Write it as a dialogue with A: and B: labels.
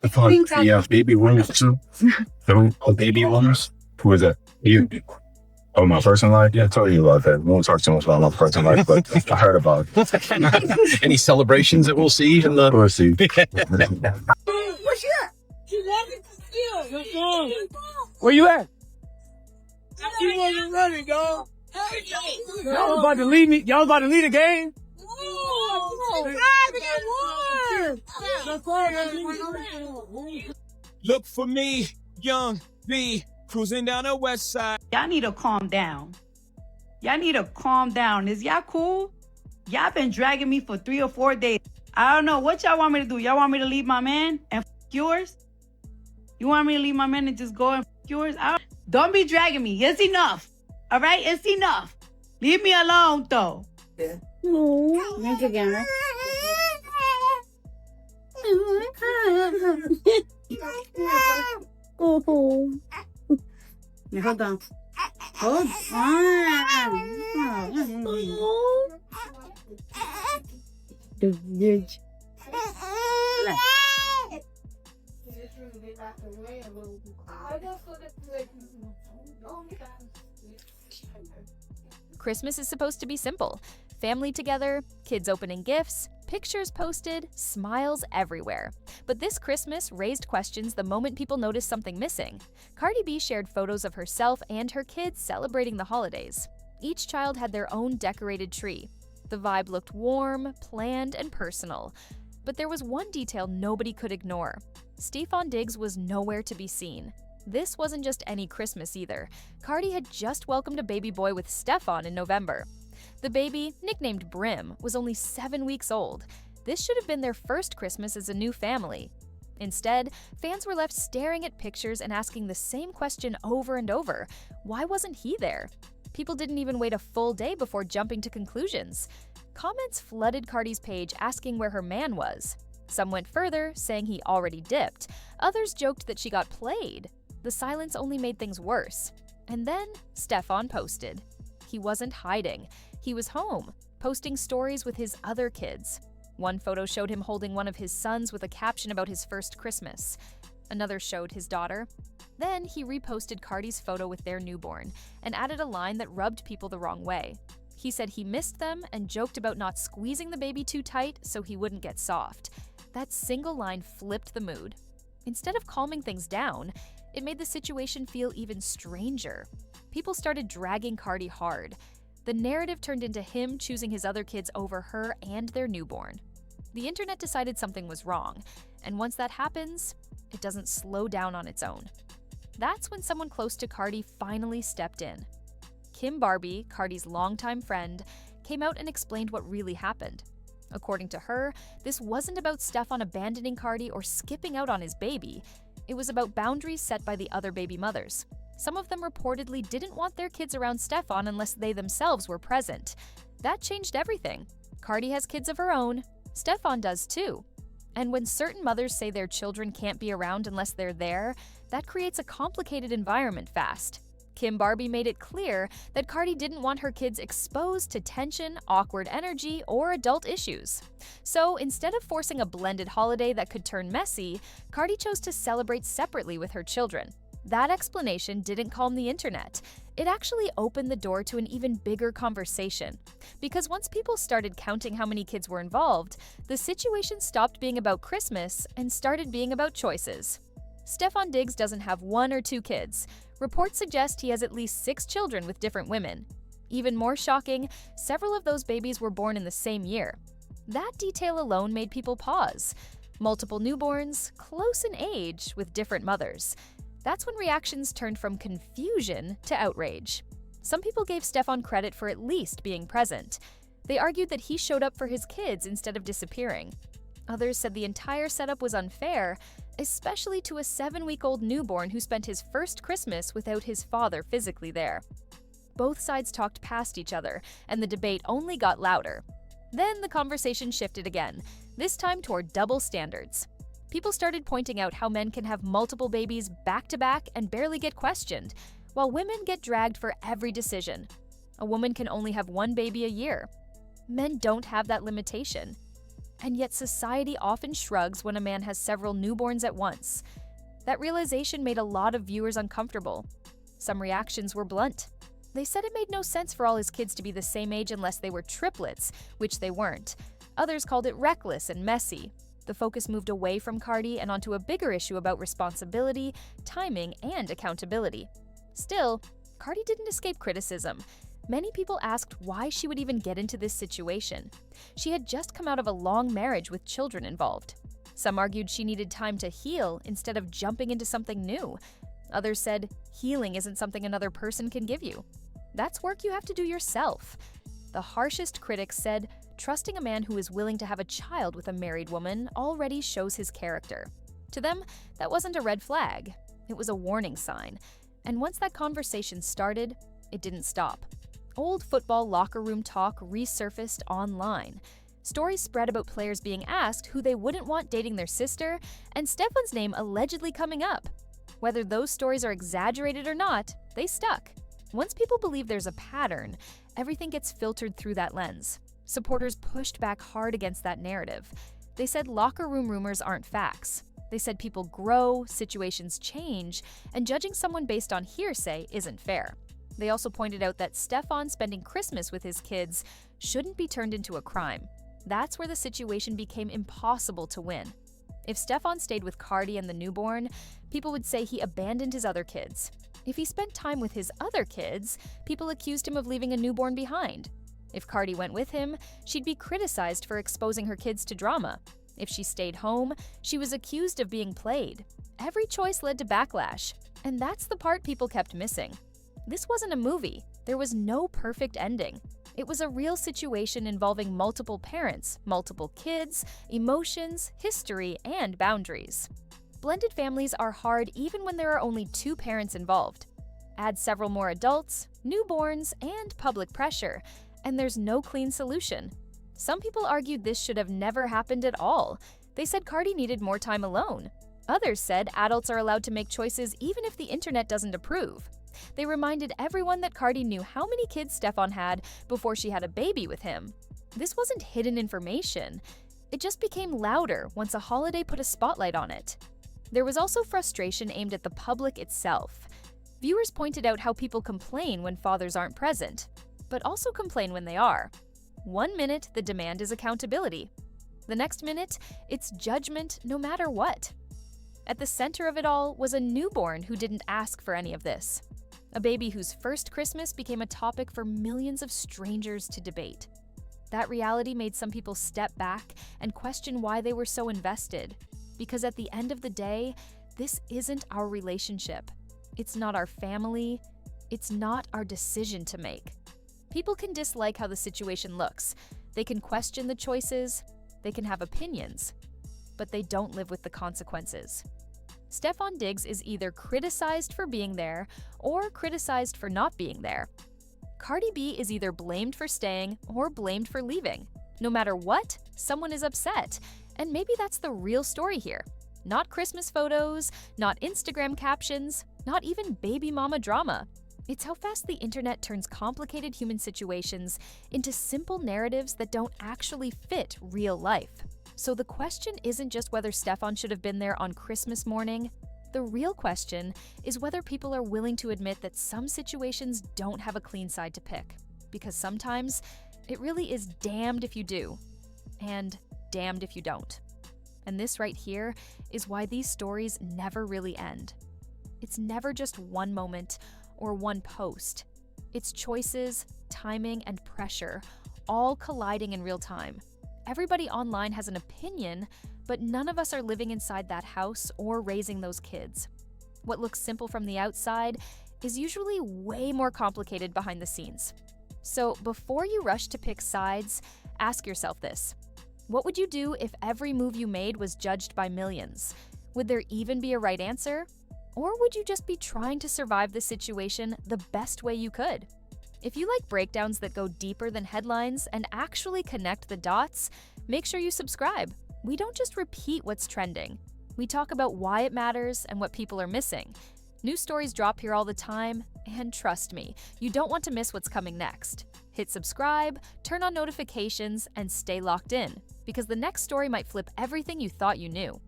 A: The baby ones too. The baby ones. Who is that? You. Oh, my personal life? Yeah, I told you about that. We won't talk too much about my personal life, but I heard about it.
B: Any celebrations that we'll see in the...
A: We'll see.
C: Where you at? You wasn't running, dog. Y'all about to lead me. Y'all about to lead the game?
D: Look for me, young B, cruising down the west side.
E: Y'all need to calm down. Y'all need to calm down. Is y'all cool? Y'all been dragging me for 3 or 4 days. I don't know. What y'all want me to do? Y'all want me to leave my man and yours? You want me to leave my man and just go and yours? Don't be dragging me. It's enough. All right? It's enough. Leave me alone, though.
F: No. Make it again. Oh. Now, hold on. Hold
G: Christmas is supposed to be simple. Family together, kids opening gifts, pictures posted, smiles everywhere. But this Christmas raised questions the moment people noticed something missing. Cardi B shared photos of herself and her kids celebrating the holidays. Each child had their own decorated tree. The vibe looked warm, planned, and personal. But there was one detail nobody could ignore. Stefon Diggs was nowhere to be seen. This wasn't just any Christmas either. Cardi had just welcomed a baby boy with Stefon in November. The baby, nicknamed Brim, was only 7 weeks old. This should have been their first Christmas as a new family. Instead, fans were left staring at pictures and asking the same question over and over. Why wasn't he there? People didn't even wait a full day before jumping to conclusions. Comments flooded Cardi's page asking where her man was. Some went further, saying he already dipped. Others joked that she got played. The silence only made things worse. And then Stefon posted. He wasn't hiding. He was home, posting stories with his other kids. One photo showed him holding one of his sons with a caption about his first Christmas. Another showed his daughter. Then he reposted Cardi's photo with their newborn and added a line that rubbed people the wrong way. He said he missed them and joked about not squeezing the baby too tight so he wouldn't get soft. That single line flipped the mood. Instead of calming things down, it made the situation feel even stranger. People started dragging Cardi hard. The narrative turned into him choosing his other kids over her and their newborn. The internet decided something was wrong, and once that happens, it doesn't slow down on its own. That's when someone close to Cardi finally stepped in. Kim Barbie, Cardi's longtime friend, came out and explained what really happened. According to her, this wasn't about Stefon abandoning Cardi or skipping out on his baby. It was about boundaries set by the other baby mothers. Some of them reportedly didn't want their kids around Stefon unless they themselves were present. That changed everything. Cardi has kids of her own. Stefon does too. And when certain mothers say their children can't be around unless they're there, that creates a complicated environment fast. Kim Barbie made it clear that Cardi didn't want her kids exposed to tension, awkward energy, or adult issues. So instead of forcing a blended holiday that could turn messy, Cardi chose to celebrate separately with her children. That explanation didn't calm the internet. It actually opened the door to an even bigger conversation. Because once people started counting how many kids were involved, the situation stopped being about Christmas and started being about choices. Stefon Diggs doesn't have 1 or 2 kids. Reports suggest he has at least 6 children with different women. Even more shocking, several of those babies were born in the same year. That detail alone made people pause. Multiple newborns, close in age, with different mothers. That's when reactions turned from confusion to outrage. Some people gave Stefon credit for at least being present. They argued that he showed up for his kids instead of disappearing. Others said the entire setup was unfair, especially to a 7-week-old newborn who spent his first Christmas without his father physically there. Both sides talked past each other, and the debate only got louder. Then the conversation shifted again, this time toward double standards. People started pointing out how men can have multiple babies back-to-back and barely get questioned, while women get dragged for every decision. A woman can only have 1 baby a year. Men don't have that limitation. And yet society often shrugs when a man has several newborns at once. That realization made a lot of viewers uncomfortable. Some reactions were blunt. They said it made no sense for all his kids to be the same age unless they were triplets, which they weren't. Others called it reckless and messy. The focus moved away from Cardi and onto a bigger issue about responsibility, timing, and accountability. Still, Cardi didn't escape criticism. Many people asked why she would even get into this situation. She had just come out of a long marriage with children involved. Some argued she needed time to heal instead of jumping into something new. Others said healing isn't something another person can give you. That's work you have to do yourself. The harshest critics said trusting a man who is willing to have a child with a married woman already shows his character. To them, that wasn't a red flag. It was a warning sign. And once that conversation started, it didn't stop. Old football locker room talk resurfaced online. Stories spread about players being asked who they wouldn't want dating their sister, and Stefon's name allegedly coming up. Whether those stories are exaggerated or not, they stuck. Once people believe there's a pattern, everything gets filtered through that lens. Supporters pushed back hard against that narrative. They said locker room rumors aren't facts. They said people grow, situations change, and judging someone based on hearsay isn't fair. They also pointed out that Stefon spending Christmas with his kids shouldn't be turned into a crime. That's where the situation became impossible to win. If Stefon stayed with Cardi and the newborn, people would say he abandoned his other kids. If he spent time with his other kids, people accused him of leaving a newborn behind. If Cardi went with him, she'd be criticized for exposing her kids to drama. If she stayed home, she was accused of being played. Every choice led to backlash, and that's the part people kept missing. This wasn't a movie. There was no perfect ending. It was a real situation involving multiple parents, multiple kids, emotions, history, and boundaries. Blended families are hard even when there are only two parents involved. Add several more adults, newborns, and public pressure, and there's no clean solution. Some people argued this should have never happened at all. They said Cardi needed more time alone. Others said adults are allowed to make choices even if the internet doesn't approve. They reminded everyone that Cardi knew how many kids Stefon had before she had a baby with him. This wasn't hidden information. It just became louder once a holiday put a spotlight on it. There was also frustration aimed at the public itself. Viewers pointed out how people complain when fathers aren't present, but also complain when they are. 1 minute, the demand is accountability. The next minute, it's judgment no matter what. At the center of it all was a newborn who didn't ask for any of this. A baby whose first Christmas became a topic for millions of strangers to debate. That reality made some people step back and question why they were so invested. Because at the end of the day, this isn't our relationship. It's not our family. It's not our decision to make. People can dislike how the situation looks. They can question the choices. They can have opinions. But they don't live with the consequences. Stefon Diggs is either criticized for being there or criticized for not being there. Cardi B is either blamed for staying or blamed for leaving. No matter what, someone is upset. And maybe that's the real story here. Not Christmas photos, not Instagram captions, not even baby mama drama. It's how fast the internet turns complicated human situations into simple narratives that don't actually fit real life. So the question isn't just whether Stefon should have been there on Christmas morning. The real question is whether people are willing to admit that some situations don't have a clean side to pick. Because sometimes it really is damned if you do, and damned if you don't. And this right here is why these stories never really end. It's never just one moment or one post. It's choices, timing, and pressure, all colliding in real time. Everybody online has an opinion, but none of us are living inside that house or raising those kids. What looks simple from the outside is usually way more complicated behind the scenes. So before you rush to pick sides, ask yourself this. What would you do if every move you made was judged by millions? Would there even be a right answer? Or would you just be trying to survive the situation the best way you could? If you like breakdowns that go deeper than headlines and actually connect the dots, make sure you subscribe. We don't just repeat what's trending. We talk about why it matters and what people are missing. New stories drop here all the time, And trust me, you don't want to miss what's coming next. Hit subscribe, turn on notifications, and stay locked in, because the next story might flip everything you thought you knew.